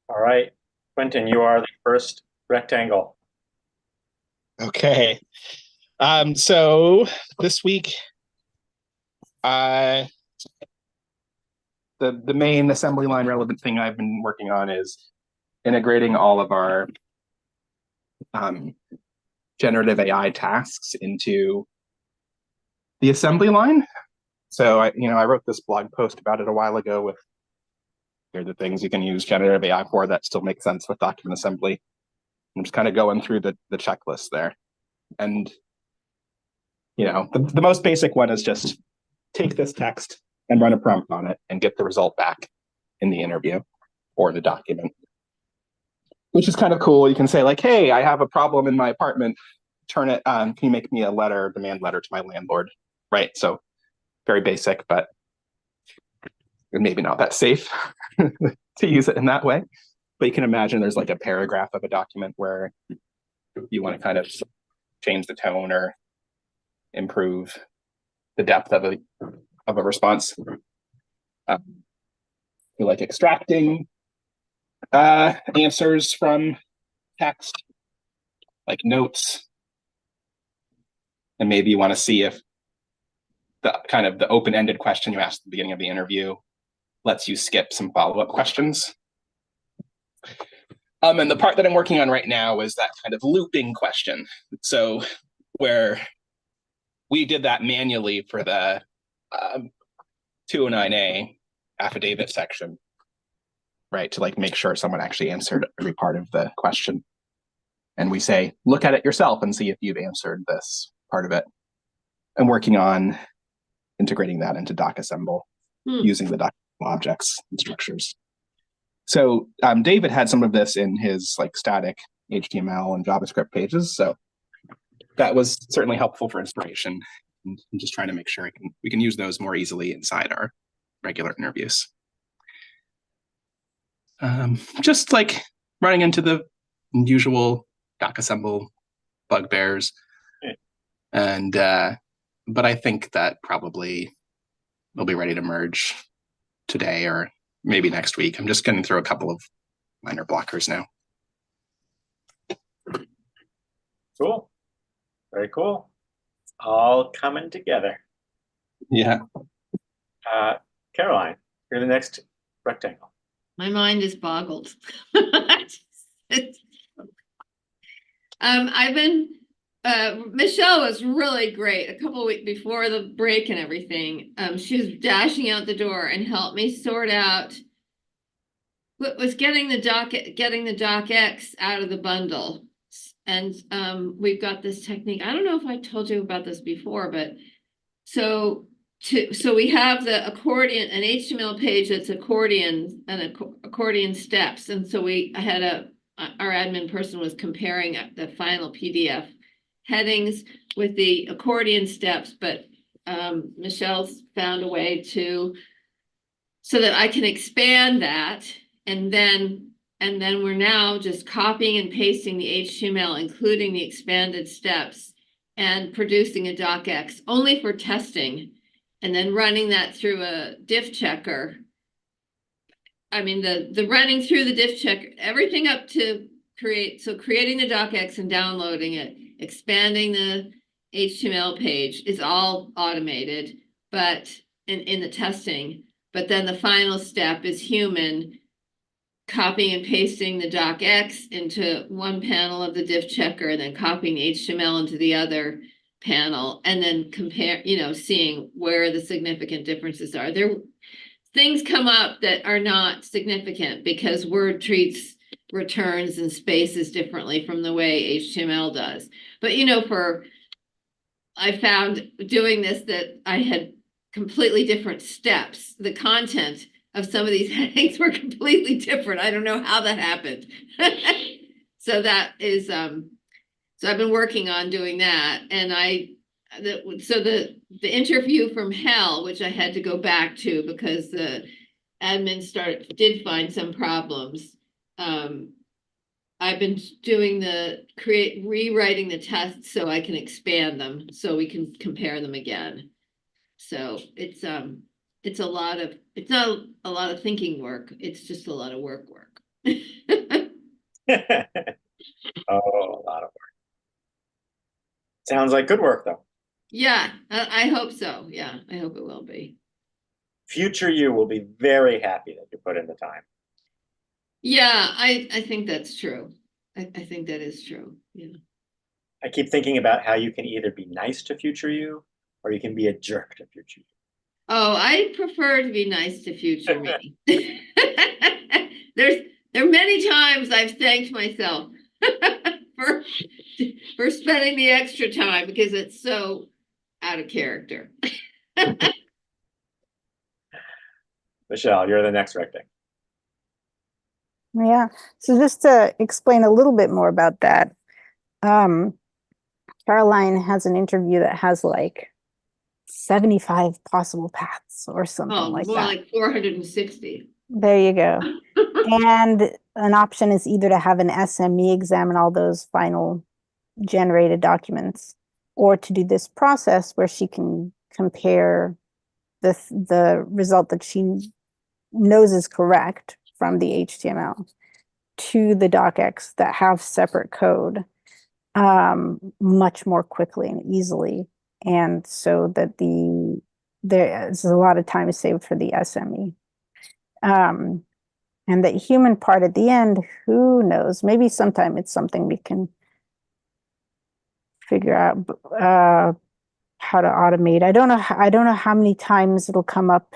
All right, Quentin, you are the first rectangle. Okay. So this week, uh, the main assembly line relevant thing I've been working on is integrating all of our um, generative AI tasks into the assembly line. So I wrote this blog post about it a while ago with here are the things you can use generative AI for that still make sense with document assembly. I'm just kind of going through the checklist there. And the most basic one is just take this text and run a prompt on it and get the result back in the interview or the document, which is kind of cool. You can say like, "Hey, I have a problem in my apartment. Turn it on. Can you make me a letter, demand letter to my landlord?" Right. So very basic, but maybe not that safe to use it in that way. But you can imagine there's like a paragraph of a document where you want to kind of change the tone or improve the depth of a response. Um, like extracting answers from text, like notes, and maybe you want to see if the open-ended question you asked at the beginning of the interview lets you skip some follow-up questions. And the part that I'm working on right now is that kind of looping question. So where we did that manually for the 209A affidavit section, right? To like make sure someone actually answered every part of the question. And we say, look at it yourself and see if you've answered this part of it. I'm working on integrating that into DocAssemble using the DocAssemble objects and structures. So David had some of this in his like static HTML and JavaScript pages. So that was certainly helpful for inspiration. And I'm just trying to make sure we can use those more easily inside our regular interviews. Just like running into the usual DocAssemble bugbears. And but I think that probably we'll be ready to merge today or maybe next week. I'm just getting through a couple of minor blockers now. Cool. Very cool. All coming together. Yeah. Caroline, you're the next rectangle. My mind is boggled. I've been Michelle was really great a couple of weeks before the break and everything. She was dashing out the door and helped me sort out what was getting the DocX out of the bundle. And we've got this technique. I don't know if I told you about this before, but so we have the accordion, an HTML page that's accordion and accordion steps. And so I had our admin person was comparing the final PDF headings with the accordion steps, but Michelle's found a way so that I can expand that, and then we're now just copying and pasting the HTML, including the expanded steps, and producing a docx only for testing, and then running that through a diff checker. I mean, the running through the diff checker, everything up to creating the docx and downloading it, expanding the HTML page is all automated, but in the testing. But then the final step is human copying and pasting the docx into one panel of the diff checker, and then copying the HTML into the other panel, and then seeing where the significant differences are. Things come up that are not significant because Word treats returns and spaces differently from the way HTML does. But I found doing this that I had completely different steps. The content of some of these headings were completely different. I don't know how that happened. So that is so I've been working on doing that, and the interview from hell, which I had to go back to because the admin did find some problems. I've been doing rewriting the tests so I can expand them so we can compare them again. So it's not a lot of thinking work. It's just a lot of work. Oh, a lot of work. Sounds like good work, though. Yeah, I hope so. Yeah, I hope it will be. Future you will be very happy that you put in the time. Yeah, I think that's true. I think that is true. Yeah. I keep thinking about how you can either be nice to future you or you can be a jerk to future you. Oh, I prefer to be nice to future me. There's there are many times I've thanked myself for for spending the extra time because it's so out of character. Michelle, you're the next rectangle. Yeah. So just to explain a little bit more about that, Caroline has an interview that has like 75 possible paths or something Oh, like more that. like 460. There you go. And an option is either to have an SME examine all those final generated documents, or to do this process where she can compare the result that she knows is correct from the HTML to the docx that have separate code much more quickly and easily. And so that there's a lot of time saved for the SME. And the human part at the end, who knows? Maybe sometime it's something we can figure out how to automate. I don't know how many times it'll come up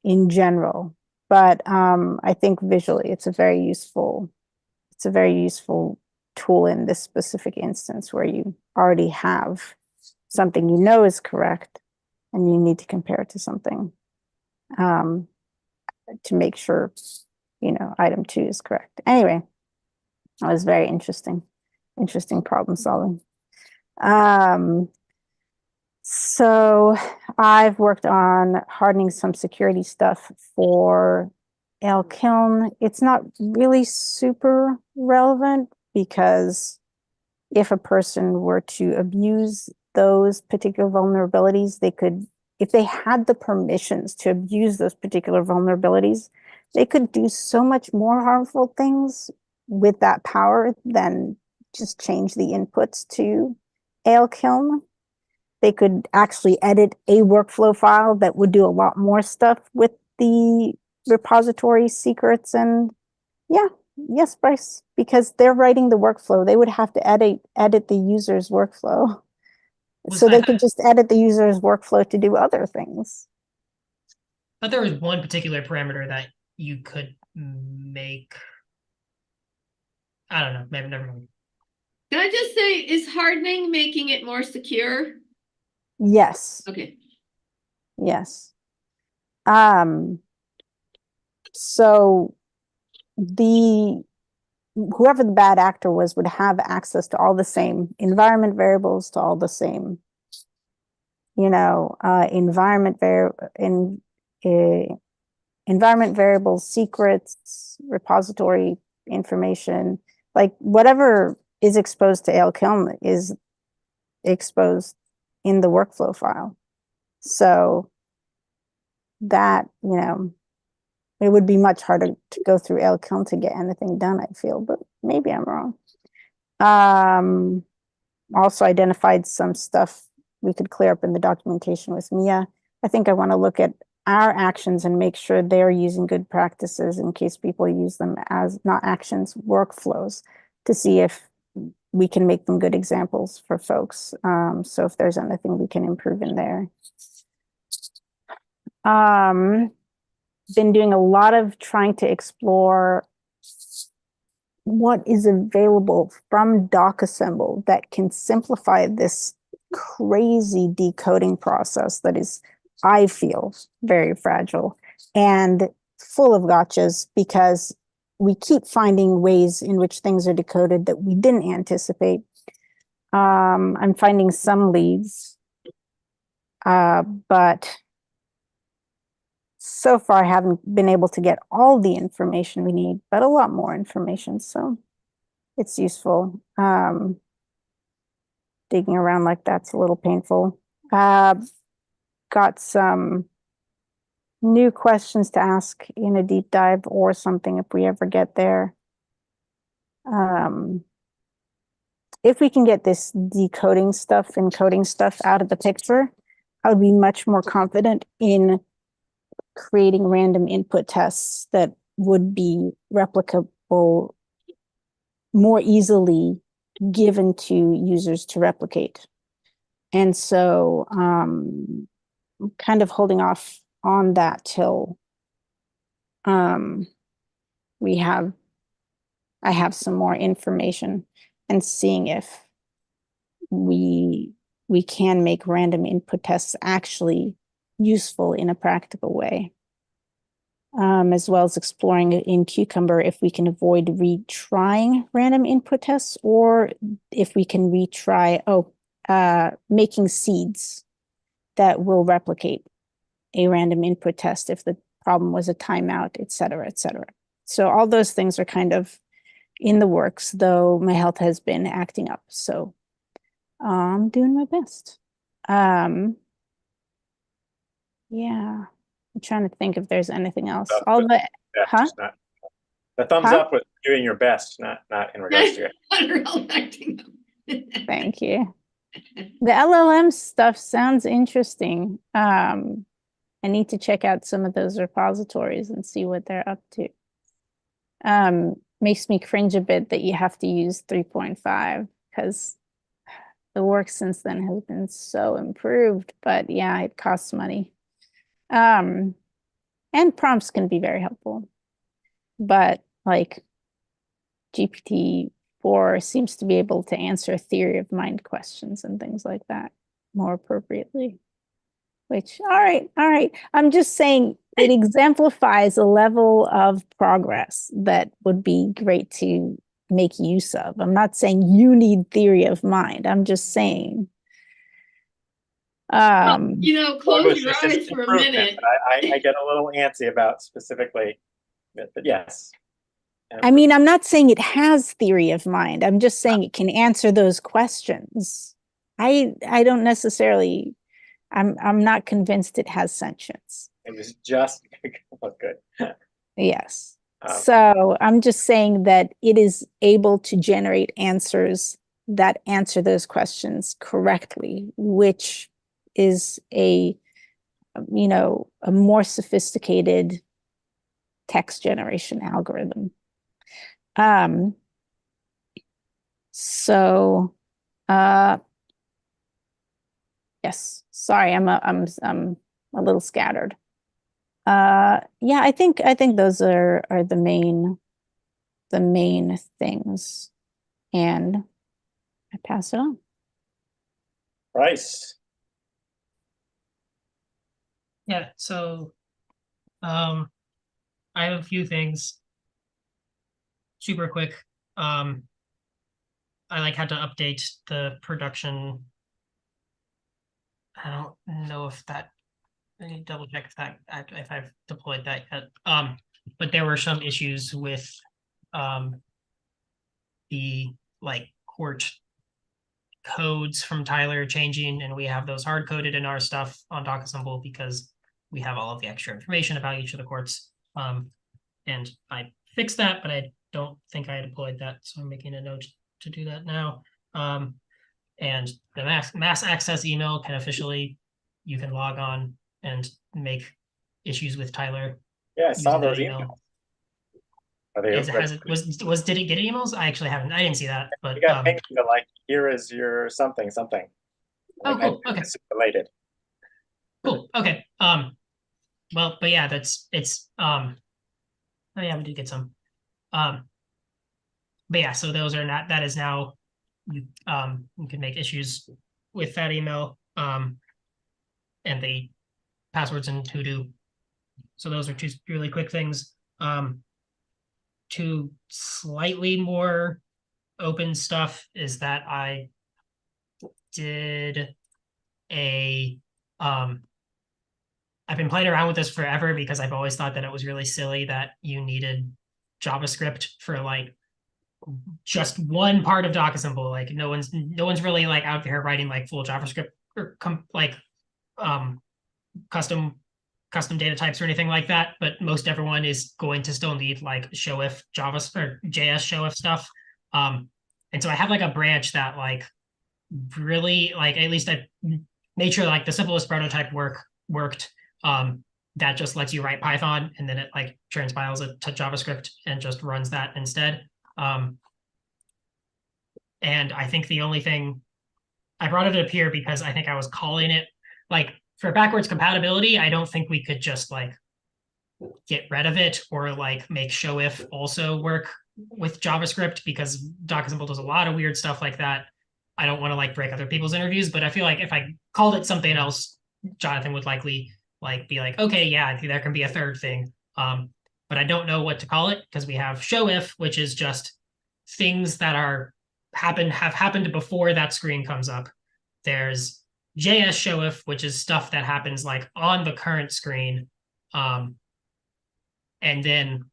in general, but I think visually it's a very useful tool in this specific instance where you already have something you know is correct and you need to compare it to something to make sure item 2 is correct. Anyway, that was very interesting problem solving. So I've worked on hardening some security stuff for Elkiln. It's not really super relevant because if a person were to abuse those particular vulnerabilities, they could, if they had the permissions to abuse those particular vulnerabilities, they could do so much more harmful things with that power than just change the inputs to Elkiln. They could actually edit a workflow file that would do a lot more stuff with the repository secrets. And yeah, yes, Bryce, because they're writing the workflow, they would have to edit the user's workflow. So they could just edit the user's workflow to do other things. But there was one particular parameter that you could make. I don't know. Maybe never mind. Can I just say, is hardening making it more secure? Yes. Okay. Yes. So whoever the bad actor was would have access to all the same environment variables, to all the same, environment variables, secrets, repository information, like whatever is exposed to Elkiln is exposed in the workflow file. So that, it would be much harder to go through Elkiln to get anything done, I feel, but maybe I'm wrong. Also identified some stuff we could clear up in the documentation with Mia. I think I want to look at our actions and make sure they're using good practices in case people use them as not actions, workflows, to see if we can make them good examples for folks. So if there's anything we can improve in there. Been doing a lot of trying to explore what is available from DocAssemble that can simplify this crazy decoding process that is, I feel, very fragile and full of gotchas, because we keep finding ways in which things are decoded that we didn't anticipate. I'm finding some leads, but so far I haven't been able to get all the information we need, but a lot more information. So it's useful. Digging around like that's a little painful. Got some new questions to ask in a deep dive or something if we ever get there. If we can get this decoding stuff, encoding stuff out of the picture, I would be much more confident in creating random input tests that would be replicable more easily given to users to replicate. And so I'm kind of holding off on that till I have some more information and seeing if we can make random input tests actually useful in a practical way. As well as exploring in Cucumber if we can avoid retrying random input tests, or if we can retry making seeds that will replicate a random input test if the problem was a timeout, et cetera, et cetera. So all those things are kind of in the works, though my health has been acting up. So I'm doing my best. Yeah. I'm trying to think if there's anything else. All the Best, huh? not- The thumbs Huh? up was doing your best, not in regards to it. Unreal acting. Thank you. The LLM stuff sounds interesting. I need to check out some of those repositories and see what they're up to. Makes me cringe a bit that you have to use 3.5 because the work since then has been so improved, but yeah, it costs money. And prompts can be very helpful, but like GPT-4 seems to be able to answer theory of mind questions and things like that more appropriately. Which, all right. I'm just saying it exemplifies a level of progress that would be great to make use of. I'm not saying you need theory of mind. I'm just saying. Close It's your just an eyes for a improvement, minute. but I get a little antsy about specifically, but yes. I mean, I'm not saying it has theory of mind. I'm just saying it can answer those questions. I don't necessarily. I'm not convinced it has sentience. It was just good. Yes. So I'm just saying that it is able to generate answers that answer those questions correctly, which is a more sophisticated text generation algorithm. So yes, sorry, I'm a little scattered. Yeah, I think those are the main things, and I pass it on. Bryce. Yeah, so I have a few things super quick. I had to update the production. I don't know if that, I need to double check if I've deployed that yet. But there were some issues with the court codes from Tyler changing, and we have those hard coded in our stuff on DocAssemble because we have all of the extra information about each of the courts. And I fixed that, but I don't think I deployed that, so I'm making a note to do that now. And the mass access email can officially, you can log on and make issues with Tyler. Yeah, I saw using that those email. emails. Did it get emails? I actually haven't. I didn't see that, but You got pinged to here is your something. Oh, cool. Okay. This is related. Cool. Okay. Well, but yeah, it's oh yeah, we did get some. But yeah, so those are not, that is now, you can make issues with that email, and the passwords in Todo. So those are two really quick things. Two slightly more open stuff is that I did I've been playing around with this forever because I've always thought that it was really silly that you needed JavaScript for just one part of DocAssemble. No one's really out there writing full JavaScript or custom custom data types or anything like that, but most everyone is going to still need like show if Java or JS show if stuff. And so I have like a branch that like really like, at least I made sure like the simplest prototype worked. That just lets you write Python and then it like transpiles it to JavaScript and just runs that instead. And I think the only thing I brought it up here because I think I was calling it like for backwards compatibility, I don't think we could just like get rid of it or like make show if also work with JavaScript because DocAssemble does a lot of weird stuff like that. I don't want to like break other people's interviews, but I feel like if I called it something else, Jonathan would likely like be like, okay, yeah, I think there can be a third thing. But I don't know what to call it because we have show if, which is just things that have happened before that screen comes up. There's JS show if, which is stuff that happens like on the current screen. And then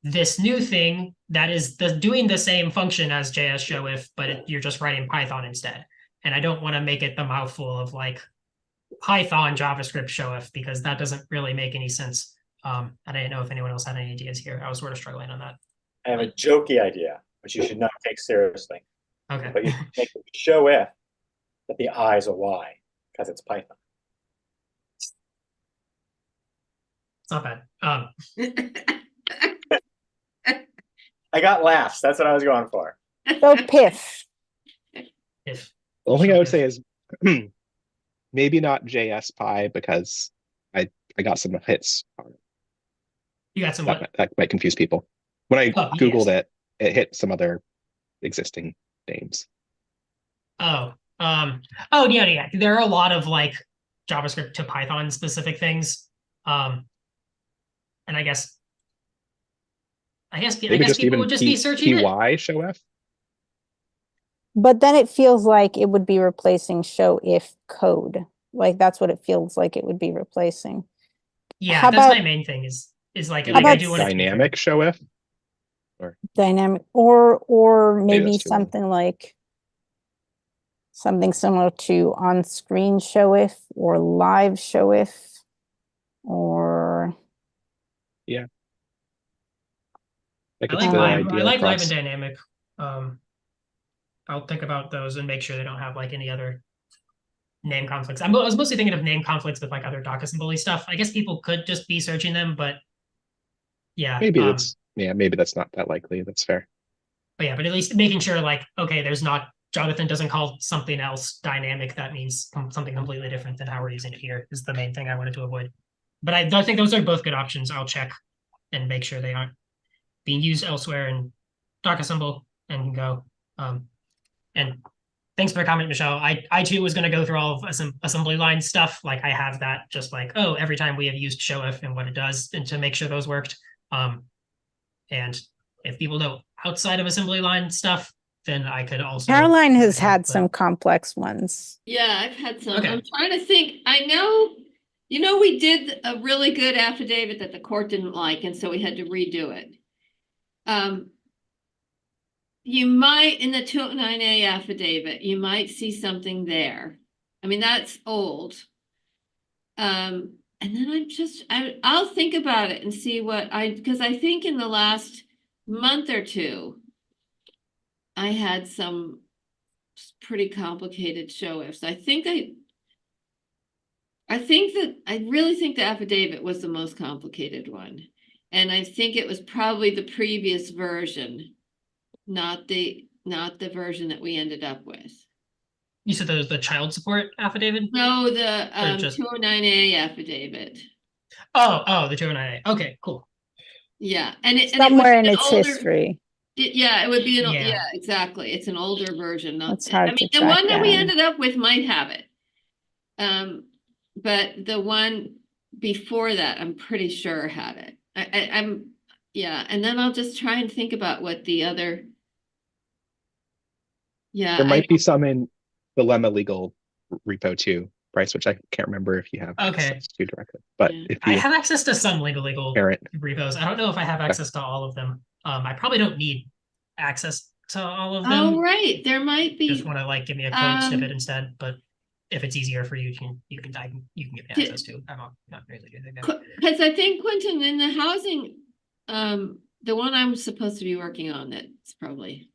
this new thing that is doing the same function as JS show if, but you're just writing Python instead. And I don't want to make it the mouthful of like Python JavaScript show if because that doesn't really make any sense. I didn't know if anyone else had any ideas here. I was sort of struggling on that. I have a jokey idea, which you should not take seriously. Okay. But you should make it show if that the I is a Y because it's Python. It's not bad. I got laughs. That's what I was going for. So piff. If The only thing I would say is maybe not JS Py because I got some hits on it. you got some That might confuse people. When I Oh, Googled yes. it hit some other existing names. Oh, yeah. There are a lot of like JavaScript to Python specific things. And I guess Maybe just people even would just be searching it. PY show F. But then it feels like it would be replacing show if code. Like that's what it feels like it would be replacing. Yeah, How that's my about- main thing is like Maybe I about do want it to be dynamic show F. Dynamic or maybe that's too long. something like something similar to on-screen show if or live show if or I I could like still live. I ideal like live across. and dynamic. I'll think about those and make sure they don't have like any other name conflicts. I was mostly thinking of name conflicts with like other DocAssembly stuff. I guess people could just be searching them, but yeah, Maybe that's not that likely. That's fair. but at least making sure like okay, there's not Jonathan doesn't call something else dynamic. That means something completely different than how we're using it here. Is the main thing I wanted to avoid. But I think those are both good options. I'll check and make sure they aren't being used elsewhere in DocAssemble and go. And thanks for the comment, Michelle. I too was going to go through all of assembly line stuff. Like I have that just like, oh, every time we have used show if and what it does and to make sure those worked. And if people know outside of assembly line stuff, then I could also. Caroline has had some complex ones. Yeah, I've had some. Okay. I'm trying to think. I know, we did a really good affidavit that the court didn't like, and so we had to redo it. You might, in the 209A affidavit, you might see something there. I mean, that's old. And then I'll think about it and see because I think in the last month or two, I had some pretty complicated show ifs. I really think the affidavit was the most complicated one. And I think it was probably the previous version, not the version that we ended up with. You said there was the child support affidavit? No, the just- 209A affidavit. Oh, the 209A. Okay, cool. Yeah, and it Somewhere in an its older- history. it would be Yeah. yeah, exactly. It's an older version. It's hard I mean, to the one track that we down. ended up with might have it. But the one before that, I'm pretty sure had it. And then I'll just try and think about what the other. Yeah, There might be some in the Lemma legal repo too, Bryce, which I can't remember if you have Okay. access to directly. But Yeah. if I you have access to some legal parent, repos. I don't know if I have access to all of them. I probably don't need access to all of them. Oh, right, there might be. Just want to like give me a code snippet instead, but if it's easier for you, you can give me access to. I'm not really doing that. Because I think, Quentin, in the housing, the one I'm supposed to be working on, that's probably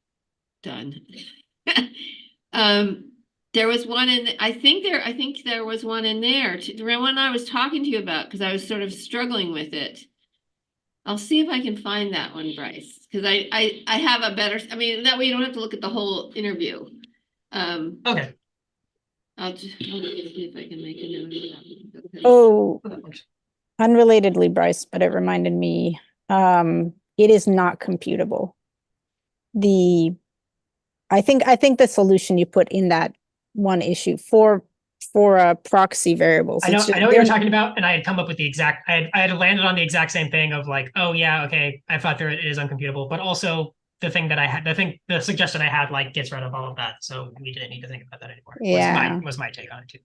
done. There was one I think there was one in there, the one I was talking to you about, because I was sort of struggling with it. I'll see if I can find that one, Bryce, because I have a better, I mean, that way you don't have to look at the whole interview. Okay. I'll see if I can make a note of that. Okay. Oh, That works. unrelatedly, Bryce, but it reminded me, it is not computable. I think the solution you put in that one issue for proxy variables. I know it's just- what they're you're talking about, and I had come up with the exact. I had landed on the exact same thing of like, oh yeah, okay, I thought it is uncomputable, but also the thing that I had, the suggestion I had like gets rid of all of that, so we didn't need to think about that anymore. Yeah. was my take on it too.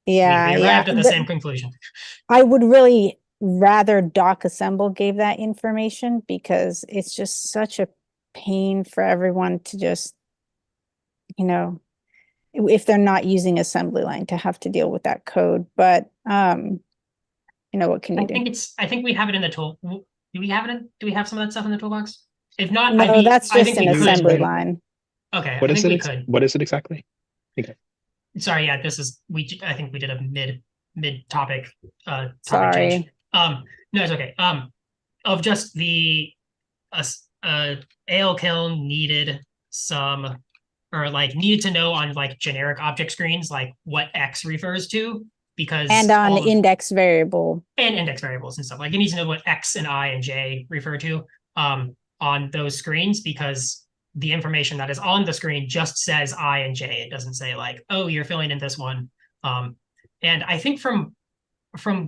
Yeah, we arrived at the The- same conclusion. I would really rather DocAssemble gave that information because it's just such a pain for everyone to just, if they're not using assembly line to have to deal with that code. But what can you do? I think we have it in the tool. Do we have it? Do we have some of that stuff in the toolbox? If not, No, that's I just think an we could. assembly line. Okay, What I is think it? we could. What is it exactly? Sorry, yeah, this is I think we did a mid topic topic Sorry. change. No, it's okay. Of just the AL Kiln needed some, or like needed to know on like generic object screens like what X refers to, because And on index variable. and index variables and stuff. Like it needs to know what X and I and J refer to on those screens, because the information that is on the screen just says I and J. It doesn't say like, oh, you're filling in this one. And I think from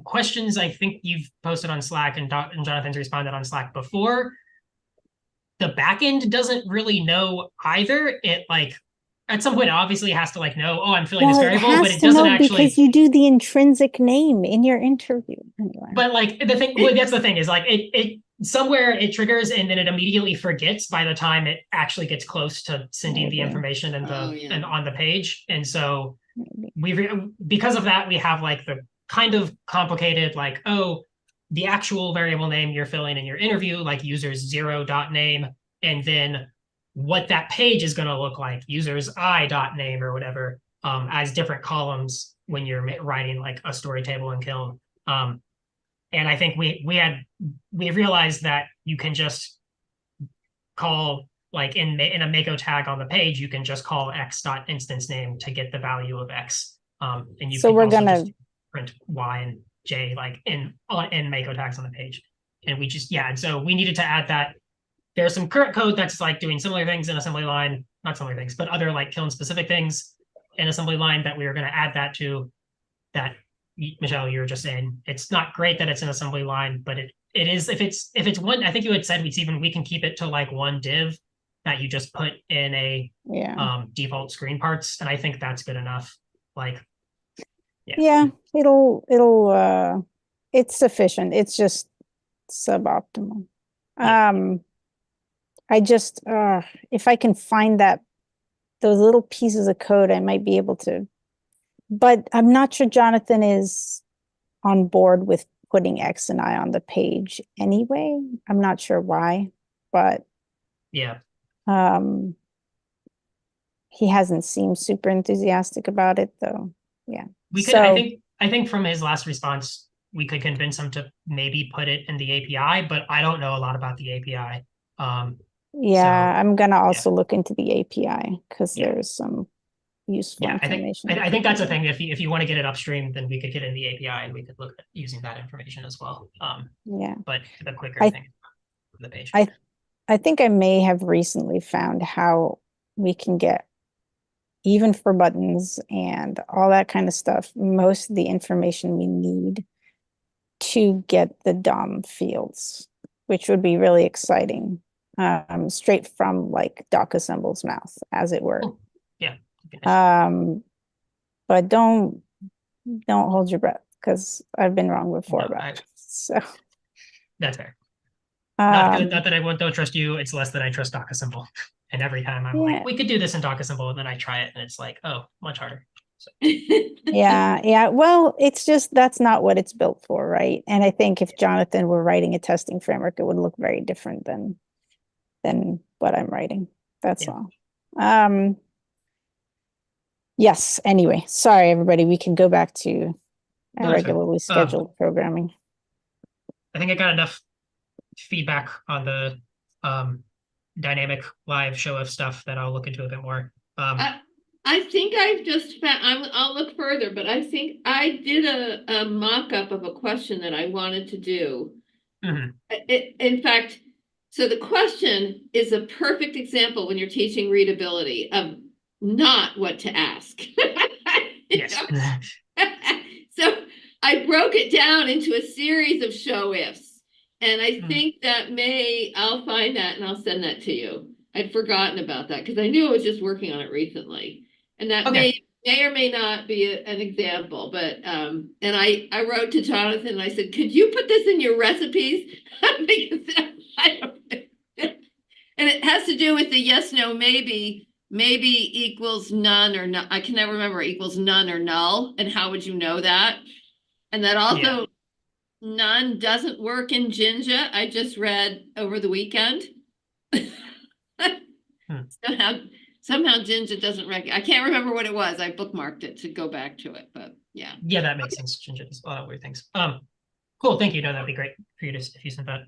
questions I think you've posted on Slack and Jonathan's responded on Slack before, the backend doesn't really know either. It like at some point it obviously has to like know, oh, I'm filling this variable, but it doesn't actually, because you do the intrinsic name in your interview anyway. but like the thing, well, that's the thing is like it somewhere it triggers and then it immediately forgets by the time it actually gets close to sending the Okay. information and and on the page. And so Maybe. because of that, we have like the kind of complicated, like, oh, the actual variable name you're filling in your interview, like users 0.name, and then what that page is going to look like, users I.name or whatever, as different columns when you're writing like a story table in Kiln. And I think we realized that you can just call, like in a Mako tag on the page, you can just call x.instance name to get the value of x. And you So can we're also gonna- just print y and j like in Mako tags on the page. And we just, and so we needed to add that. There's some current code that's like doing similar things in assembly line, not similar things, but other like Kiln specific things in assembly line that we are going to add that to. That, Michelle, you were just saying it's not great that it's an assembly line, but it is, if it's one, I think you had said we can keep it to like one div that you just put in a default screen parts, and I think that's good enough. Like it'll it's sufficient. It's just suboptimal. I just if I can find those little pieces of code, I might be able to, but I'm not sure Jonathan is on board with putting X and I on the page anyway. I'm not sure why, but he hasn't seemed super enthusiastic about it though. Yeah. We could, I think from his last response, we could convince him to maybe put it in the API, but I don't know a lot about the API. I'm gonna also look into the API because there's some useful I information. think that's the thing. If you want to get it upstream, then we could get in the API and we could look at using that information as well. But the quicker thing on the page. I think I may have recently found how we can get, even for buttons and all that kind of stuff, most of the information we need to get the DOM fields, which would be really exciting, straight from like DocAssemble's mouth, as it were. Oh, yeah. But don't hold your breath, because I've been wrong before about it. So that's fair. Not that I don't trust you. It's less that I trust DocAssemble. And every time I'm like, we could do this in DocAssemble, and then I try it, and it's like, oh, much harder. Yeah. Well, it's just that's not what it's built for, right? And I think if Jonathan were writing a testing framework, it would look very different than what I'm writing. That's Yeah. all. Yes, anyway, sorry everybody, we can go back to No, our that's fine. regularly scheduled programming. I think I got enough feedback on the dynamic live show of stuff that I'll look into a bit more. I think I've just found, I'll look further, but I think I did a mock-up of a question that I wanted to do. Mhm. In fact, so the question is a perfect example when you're teaching readability of not what to ask. You Yes. know? So I broke it down into a series of show ifs. And I think that I'll find that and I'll send that to you. I'd forgotten about that because I knew I was just working on it recently. And that Okay. may or may not be an example, but and I wrote to Jonathan and I said, could you put this in your recipes? Because I don't and it has to do with the yes, no, maybe equals none or not. I can never remember equals none or null. And how would you know that? And that also none doesn't work in Jinja. I just read over the weekend. Somehow Jinja doesn't recognize. I can't remember what it was. I bookmarked it to go back to it, but yeah. Yeah, that makes sense. Ginger does a lot of weird things. Cool. Thank you. No, that'd be great for you to if you sent that.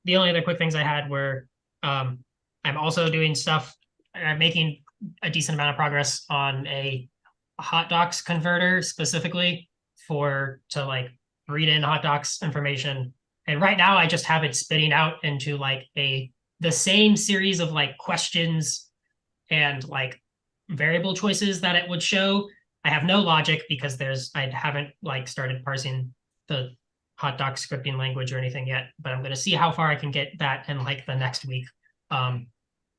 The only other quick things I had were I'm also doing stuff. I'm making a decent amount of progress on a hot docs converter specifically to like read in hot docs information. And right now I just have it spitting out into like the same series of like questions and like variable choices that it would show. I have no logic because I haven't like started parsing the hot doc scripting language or anything yet, but I'm going to see how far I can get that in like the next week.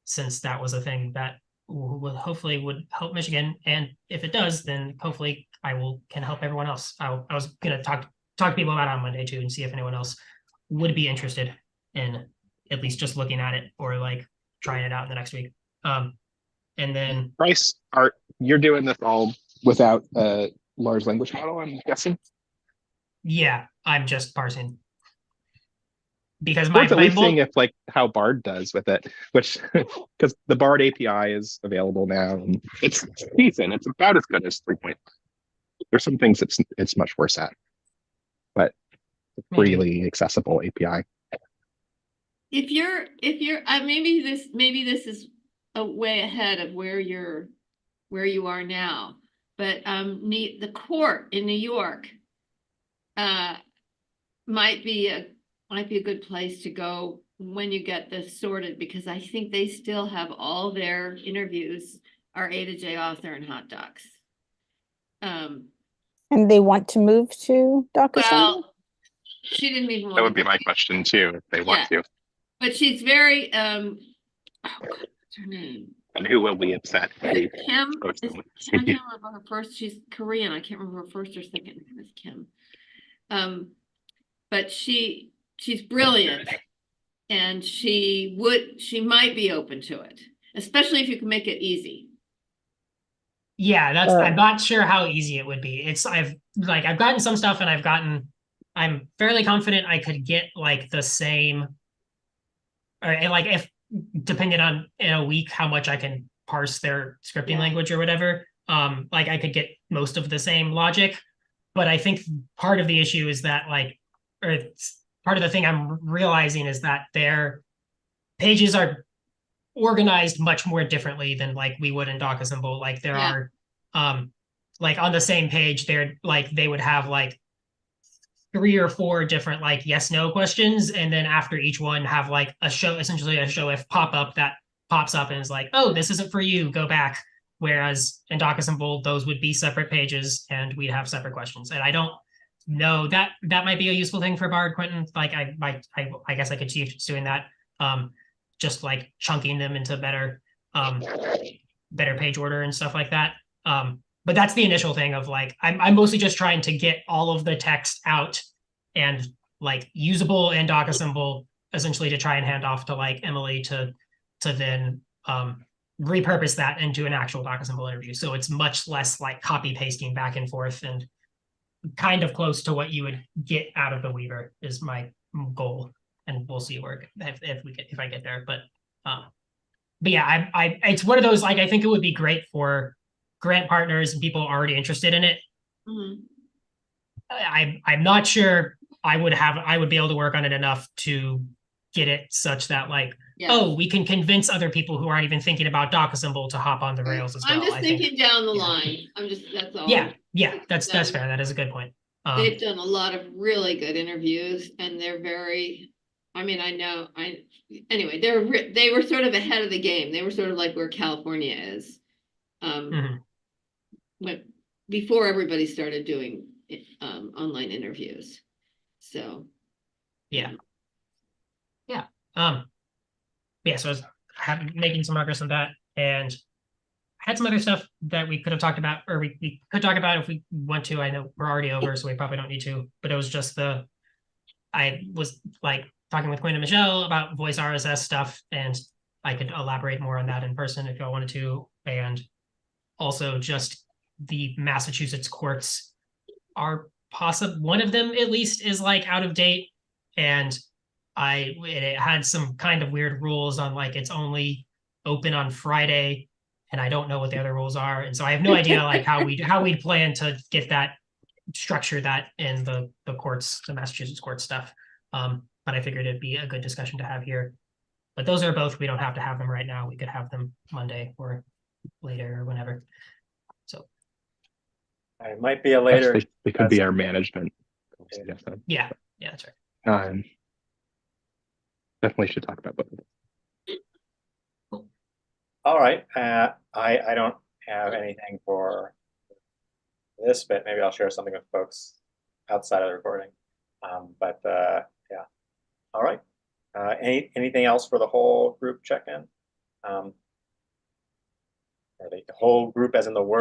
Since that was a thing that hopefully would help Michigan. And if it does, then hopefully can help everyone else. I was going to talk to people about it on Monday too and see if anyone else would be interested in at least just looking at it or like trying it out in the next week. And then Bryce, you're doing this all without a large language model, I'm guessing? Yeah, I'm just parsing. Because at least seeing if like how Bard does with it, which because the Bard API is available now and it's decent. It's about as good as 3.0. There's some things it's much worse at, but freely accessible API. If you're maybe this is a way ahead of where you are now, but the court in New York might be a good place to go when you get this sorted, because I think they still have all their interviews are A to J author and hot docs. And they want to move to DocAssembly? Well, she didn't even want that would be my question too, if they want to. But she's very oh God, what's her name? And who will be upset? Kim. I can't remember her first. She's Korean. I can't remember her first or second name is Kim. But she's brilliant, and she might be open to it, especially if you can make it easy. Yeah, I'm not sure how easy it would be. I've gotten some stuff and I'm fairly confident I could get like the same, or like if depending on in a week how much I can parse their scripting language or whatever, like I could get most of the same logic. But I think part of the issue is that part of the thing I'm realizing is that their pages are organized much more differently than like we would in DocAssemble. Like there are like on the same page they would have like 3 or 4 different like yes no questions, and then after each one have like essentially a show if pop up that pops up and is like, oh, this isn't for you, go back. Whereas in DocAssemble those would be separate pages and we'd have separate questions. And I don't know that might be a useful thing for Bard, Quentin. Like I guess I could see doing that, just like chunking them into better page order and stuff like that. But that's the initial thing of like, I'm mostly just trying to get all of the text out and like usable in DocAssemble, essentially to try and hand off to like Emily to then repurpose that into an actual DocAssemble interview. So it's much less like copy pasting back and forth and kind of close to what you would get out of the Weaver is my goal. And we'll see where if I get there. But yeah, it's one of those, like, I think it would be great for grant partners and people already interested in it. Mhm. I'm not sure I would be able to work on it enough to get it such that, like, Yeah. oh, we can convince other people who aren't even thinking about DocAssemble to hop on the rails as well. I'm just I think. thinking down the yeah. line. That's all. Yeah, that's fair. That is a good point. They've done a lot of really good interviews and they're very, I mean, anyway, they were sort of ahead of the game. They were sort of like where California is. Mhm. But before everybody started doing online interviews. So. Yeah. So I was making some progress on that, and I had some other stuff that we could have talked about, or we could talk about if we want to. I know we're already over, so we probably don't need to. But it was just I was like talking with Quinn and Michelle about voice RSS stuff, and I could elaborate more on that in person if y'all wanted to. And also just the Massachusetts courts are possible. One of them at least is like out of date, and it had some kind of weird rules on like it's only open on Friday, and I don't know what the other rules are, and so I have no idea like how we'd plan to get that structure that in the courts, the Massachusetts court stuff. But I figured it'd be a good discussion to have here. But those are both, we don't have to have them right now. We could have them Monday or later or whenever. So It might be a later. Actually, they could be our management. yeah, that's right. Definitely should talk about both of them. All right, I don't have anything for this bit. Maybe I'll share something with folks outside of the recording. But yeah, all right. Anything else for the whole group check-in? Or the whole group as in the work